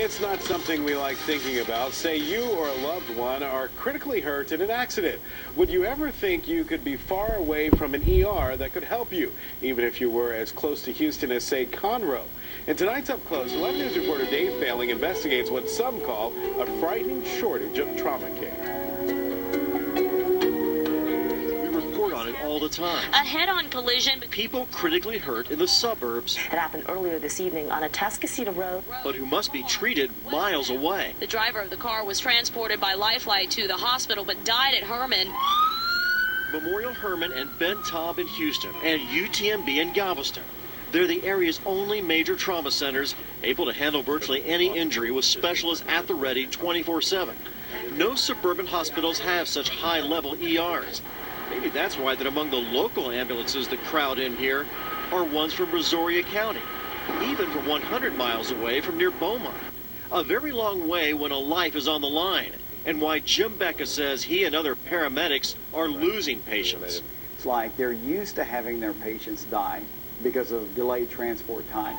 It's not something we like thinking about. Say you or a loved one are critically hurt in an accident. Would you ever think you could be far away from an ER that could help you, even if you were as close to Houston as, say, Conroe? In tonight's Up Close, 11 News reporter Dave Failing investigates what some call a frightening shortage of trauma care. On it all the time. A head-on collision. People critically hurt in the suburbs. It happened earlier this evening on a Atascocita road. But who must be treated miles away. The driver of the car was transported by Lifeline to the hospital but died at Herman. Memorial Herman and Ben Taub in Houston and UTMB in Galveston. They're the area's only major trauma centers able to handle virtually any injury with specialists at the ready 24/7. No suburban hospitals have such high-level ERs. Maybe that's why that among the local ambulances that crowd in here are ones from Brazoria County, even from 100 miles away from near Beaumont. A very long way when a life is on the line, and why Jim Becca says he and other paramedics are losing patients. It's like they're used to having their patients die because of delayed transport time.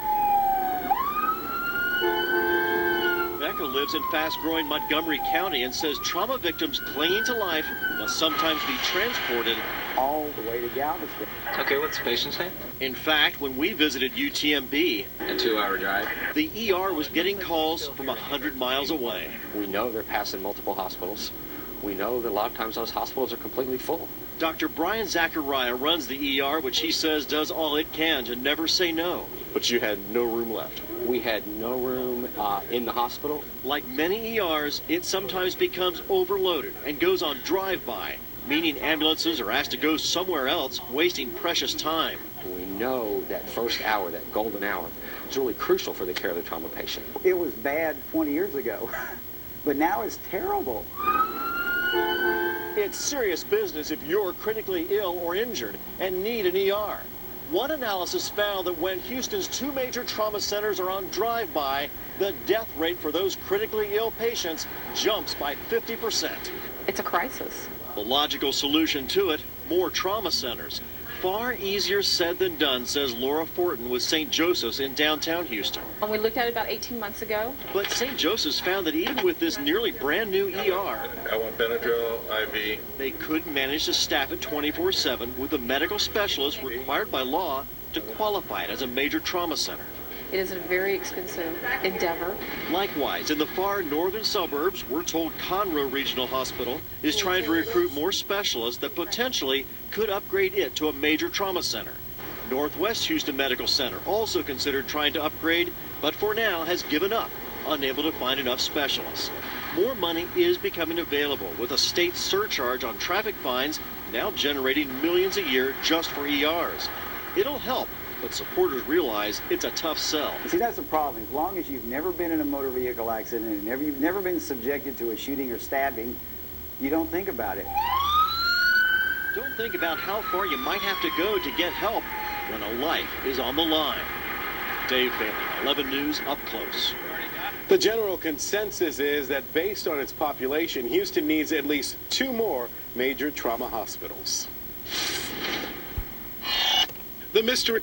Becca lives in fast-growing Montgomery County and says trauma victims clinging to life must sometimes be transported all the way to Galveston. Okay, what's the patient's name? In fact, when we visited UTMB, A 2-hour drive. the ER was getting calls from 100 miles away. We know they're passing multiple hospitals. We know that a lot of times those hospitals are completely full. Dr. Brian Zachariah runs the ER, which he says does all it can to never say no. But you had no room left. We had no room in the hospital. Like many ERs, it sometimes becomes overloaded and goes on drive-by, meaning ambulances are asked to go somewhere else, wasting precious time. We know that first hour, that golden hour, is really crucial for the care of the trauma patient. It was bad 20 years ago, but now it's terrible. It's serious business if you're critically ill or injured and need an ER. One analysis found that when Houston's two major trauma centers are on drive-by, the death rate for those critically ill patients jumps by 50%. It's a crisis. The logical solution to it, more trauma centers. Far easier said than done, says Laura Fortin with St. Joseph's in downtown Houston. We looked at it about 18 months ago. But St. Joseph's found that even with this nearly brand new ER, I want Benadryl, IV. they couldn't manage to staff it 24/7 with the medical specialists required by law to qualify it as a major trauma center. It is a very expensive endeavor. Likewise, in the far northern suburbs, we're told Conroe Regional Hospital is trying to recruit more specialists that potentially could upgrade it to a major trauma center. Northwest Houston Medical Center also considered trying to upgrade, but for now has given up, unable to find enough specialists. More money is becoming available, with a state surcharge on traffic fines now generating millions a year just for ERs. It'll help, but supporters realize it's a tough sell. See, that's the problem. As long as you've never been in a motor vehicle accident and you've never been subjected to a shooting or stabbing, you don't think about it. Don't think about how far you might have to go to get help when a life is on the line. Dave Failing, 11 News, Up Close. The general consensus is that based on its population, Houston needs at least 2 more major trauma hospitals. The mystery...